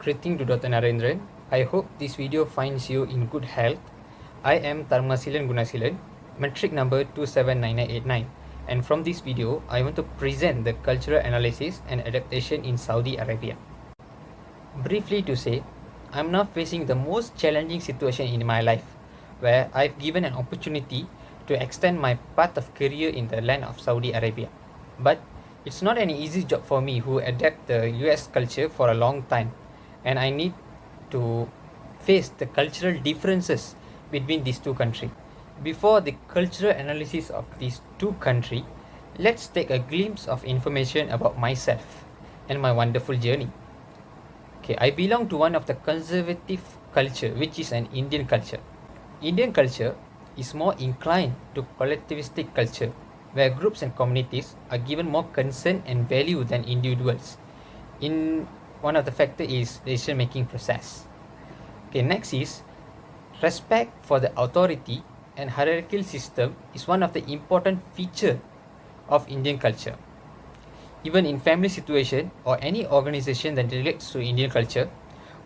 Greeting to Dr. Narendran. I hope this video finds you in good health. I am Tharmasilan Gunasilan, metric number 279989, and from this video, I want to present the cultural analysis and adaptation in Saudi Arabia. Briefly to say, I'm now facing the most challenging situation in my life, where I've given an opportunity to extend my path of career in the land of Saudi Arabia. But it's not an easy job for me who adapt the US culture for a long time, and I need to face the cultural differences between these two countries. Before the cultural analysis of these two countries, let's take a glimpse of information about myself and my wonderful journey. Okay, I belong to one of the conservative culture, which is an Indian culture. Indian culture is more inclined to collectivistic culture, where groups and communities are given more concern and value than individuals. In one of the factor is decision making process. Okay, next is respect for the authority and hierarchical system is one of the important feature of Indian culture. Even in family situation or any organization that relates to Indian culture,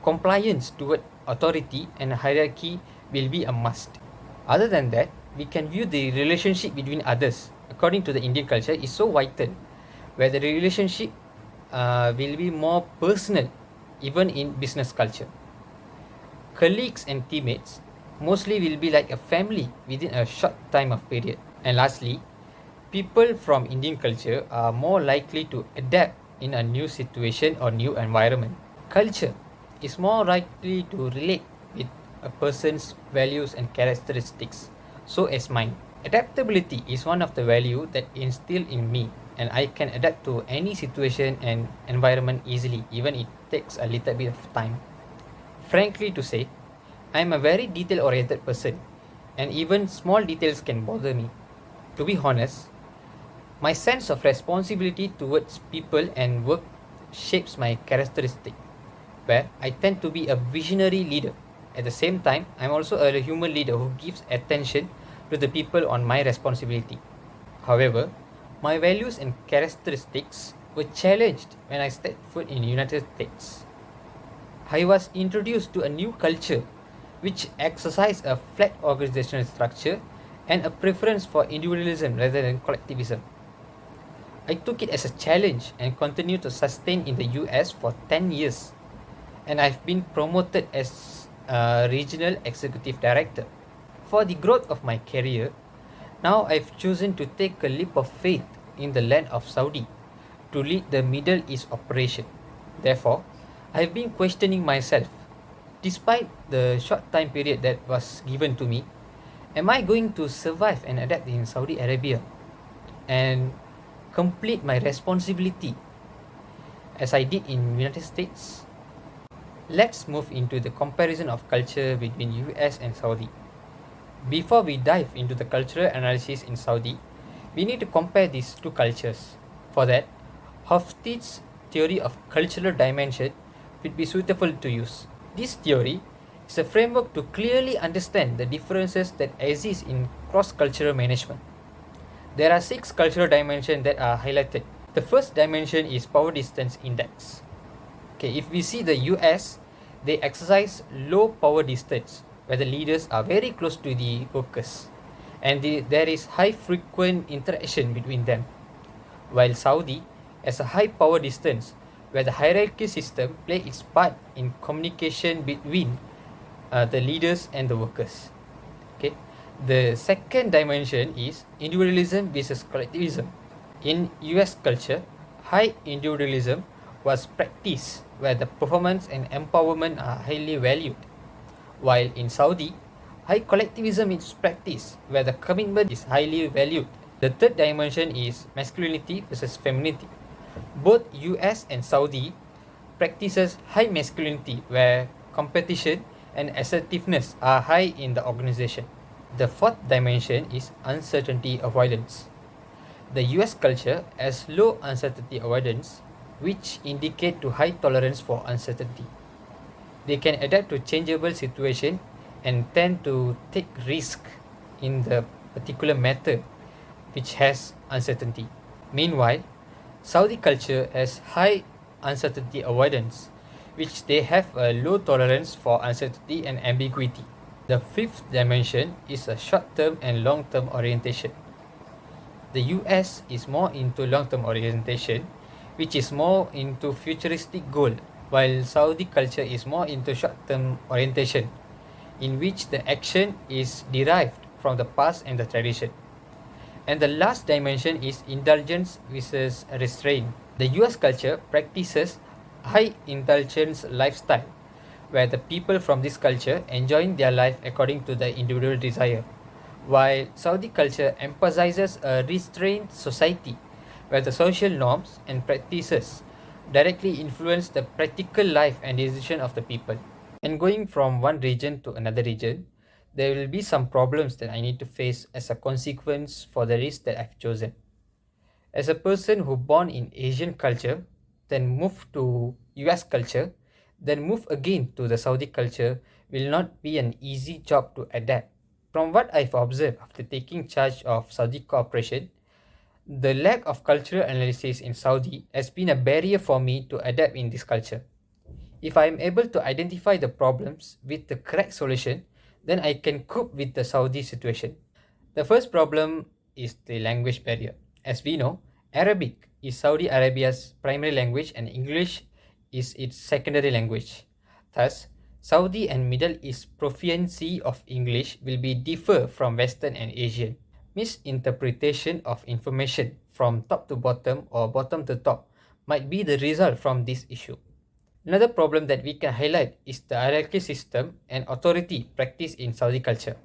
compliance toward authority and hierarchy will be a must. Other than that, we can view the relationship between others according to the Indian culture is so vital, where the relationship will be more personal even in business culture. Colleagues and teammates mostly will be like a family within a short time of period. And lastly, people from Indian culture are more likely to adapt in a new situation or new environment. Culture is more likely to relate with a person's values and characteristics, so as mine. Adaptability is one of the value that instilled in me, and I can adapt to any situation and environment easily, even it takes a little bit of time. Frankly to say, I am a very detail-oriented person, and even small details can bother me. To be honest, my sense of responsibility towards people and work shapes my characteristic, where I tend to be a visionary leader. At the same time, I'm also a human leader who gives attention to the people on my responsibility. However, my values and characteristics were challenged when I stepped foot in the United States. I was introduced to a new culture which exercised a flat organizational structure and a preference for individualism rather than collectivism. I took it as a challenge and continued to sustain in the US for 10 years, and I've been promoted as a regional executive director. For the growth of my career, now I've chosen to take a leap of faith in the land of Saudi to lead the Middle East operation. Therefore, I've been questioning myself. Despite the short time period that was given to me, am I going to survive and adapt in Saudi Arabia and complete my responsibility as I did in United States? Let's move into the comparison of culture between US and Saudi. Before we dive into the cultural analysis in Saudi, we need to compare these two cultures. For that, Hofstede's theory of cultural dimension would be suitable to use. This theory is a framework to clearly understand the differences that exist in cross-cultural management. There are 6 cultural dimensions that are highlighted. The first dimension is power distance index. Okay, if we see the US, they exercise low power distance, where the leaders are very close to the workers, and there is high frequent interaction between them. While Saudi has a high power distance, where the hierarchy system plays its part in communication between the leaders and the workers. Okay. The second dimension is individualism versus collectivism. In US culture, high individualism was practiced, where the performance and empowerment are highly valued, while in Saudi, high collectivism is practiced, where the commitment is highly valued. The third dimension is masculinity versus femininity. Both US and Saudi practices high masculinity, where competition and assertiveness are high in the organization. The fourth dimension is uncertainty avoidance. The US culture has low uncertainty avoidance, which indicate to high tolerance for uncertainty. They can adapt to changeable situation and tend to take risk in the particular matter which has uncertainty. Meanwhile, Saudi culture has high uncertainty avoidance, which they have a low tolerance for uncertainty and ambiguity. The fifth dimension is a short-term and long-term orientation. The US is more into long-term orientation, which is more into futuristic goal, while Saudi culture is more into short-term orientation, in which the action is derived from the past and the tradition. And the last dimension is indulgence versus restraint. The US culture practices high indulgence lifestyle, where the people from this culture enjoying their life according to their individual desire, while Saudi culture emphasizes a restrained society, where the social norms and practices directly influence the practical life and decision of the people. And going from one region to another region, there will be some problems that I need to face as a consequence for the race that I've chosen. As a person who born in Asian culture, then move to US culture, then move again to the Saudi culture will not be an easy job to adapt. From what I've observed after taking charge of Saudi cooperation, the lack of cultural analysis in Saudi has been a barrier for me to adapt in this culture. If I am able to identify the problems with the correct solution, then I can cope with the Saudi situation. The first problem is the language barrier. As we know, Arabic is Saudi Arabia's primary language and English is its secondary language. Thus, Saudi and Middle East proficiency of English will be differ from Western and Asian. Misinterpretation of information from top to bottom or bottom to top might be the result from this issue. Another problem that we can highlight is the hierarchy system and authority practiced in Saudi culture.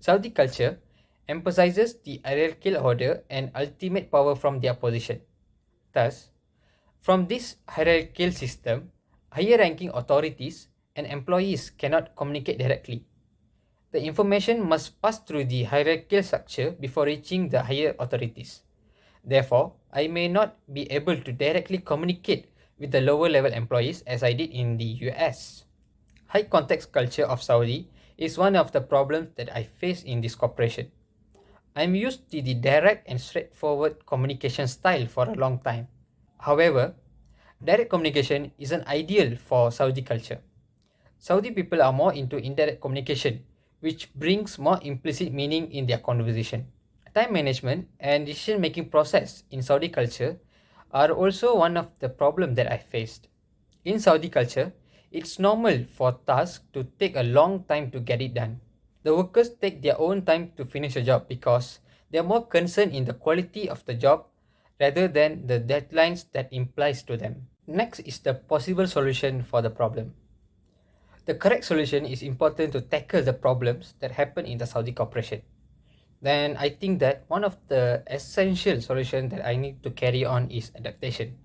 Saudi culture emphasizes the hierarchical order and ultimate power from their position. Thus, from this hierarchical system, higher ranking authorities and employees cannot communicate directly. The information must pass through the hierarchical structure before reaching the higher authorities. Therefore, I may not be able to directly communicate with the lower level employees as I did in the US. High context culture of Saudi is one of the problems that I face in this corporation. I'm used to the direct and straightforward communication style for a long time. However, direct communication isn't ideal for Saudi culture. Saudi people are more into indirect communication, which brings more implicit meaning in their conversation. Time management and decision making process in Saudi culture are also one of the problems that I faced. In Saudi culture, it's normal for tasks to take a long time to get it done. The workers take their own time to finish a job because they are more concerned in the quality of the job rather than the deadlines that implies to them. Next is the possible solution for the problem. The correct solution is important to tackle the problems that happen in the Saudi corporation. Then I think that one of the essential solutions that I need to carry on is adaptation.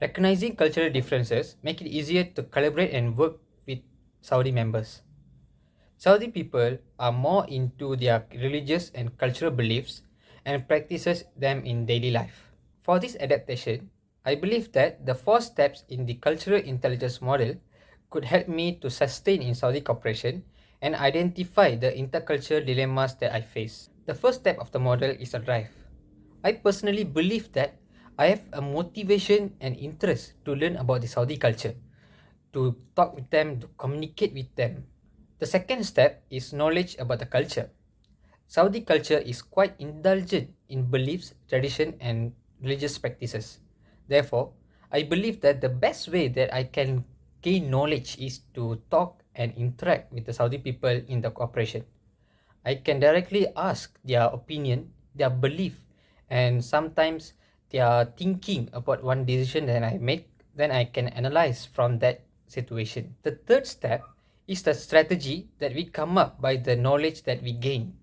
Recognizing cultural differences make it easier to collaborate and work with Saudi members. Saudi people are more into their religious and cultural beliefs and practices them in daily life. For this adaptation, I believe that the four steps in the cultural intelligence model could help me to sustain in Saudi cooperation and identify the intercultural dilemmas that I face. The first step of the model is a drive. I personally believe that I have a motivation and interest to learn about the Saudi culture, to talk with them, to communicate with them. The second step is knowledge about the culture. Saudi culture is quite indulgent in beliefs, tradition, and religious practices. Therefore, I believe that the best way that I can gain knowledge is to talk and interact with the Saudi people in the cooperation. I can directly ask their opinion, their belief, and sometimes their thinking about one decision that I make. Then I can analyze from that situation. The third step is the strategy that we come up by the knowledge that we gain.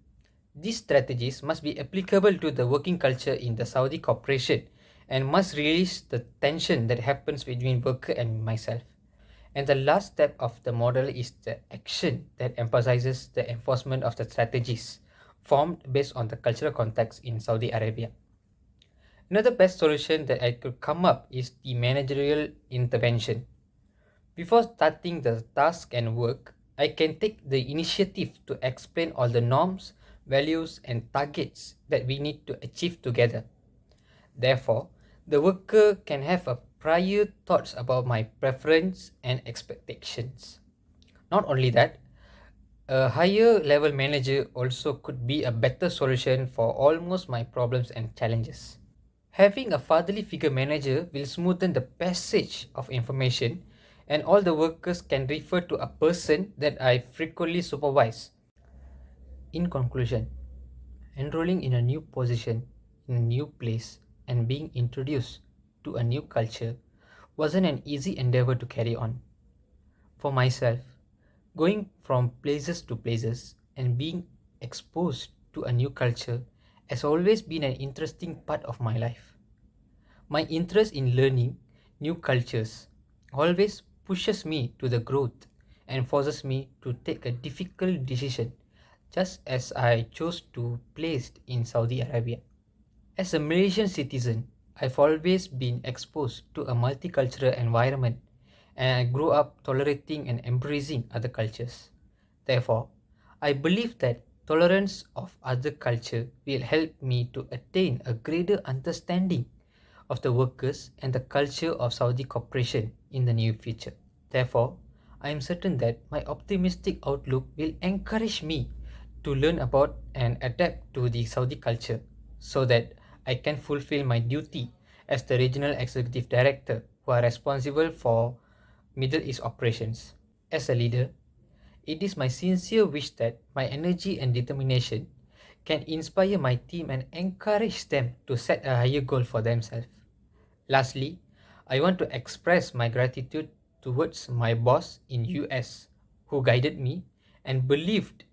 These strategies must be applicable to the working culture in the Saudi corporation and must release the tension that happens between worker and myself. And the last step of the model is the action that emphasizes the enforcement of the strategies formed based on the cultural context in Saudi Arabia. Another best solution that I could come up is the managerial intervention. Before starting the task and work, I can take the initiative to explain all the norms, values, and targets that we need to achieve together. Therefore, the worker can have a prior thoughts about my preference and expectations. Not only that, a higher level manager also could be a better solution for almost my problems and challenges. Having a fatherly figure manager will smoothen the passage of information, and all the workers can refer to a person that I frequently supervise. In conclusion, enrolling in a new position, in a new place, and being introduced to a new culture wasn't an easy endeavor to carry on. For myself, going from places to places and being exposed to a new culture has always been an interesting part of my life. My interest in learning new cultures always pushes me to the growth and forces me to take a difficult decision, just as I chose to place in Saudi Arabia. As a Malaysian citizen, I've always been exposed to a multicultural environment, and I grew up tolerating and embracing other cultures. Therefore, I believe that tolerance of other culture will help me to attain a greater understanding of the workers and the culture of Saudi cooperation in the near future. Therefore, I am certain that my optimistic outlook will encourage me to learn about and adapt to the Saudi culture so that I can fulfill my duty as the regional executive director who are responsible for Middle East operations. As a leader, it is my sincere wish that my energy and determination can inspire my team and encourage them to set a higher goal for themselves. Lastly, I want to express my gratitude towards my boss in US who guided me and believed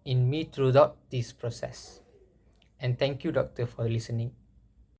in me throughout this process. And thank you, doctor, for listening.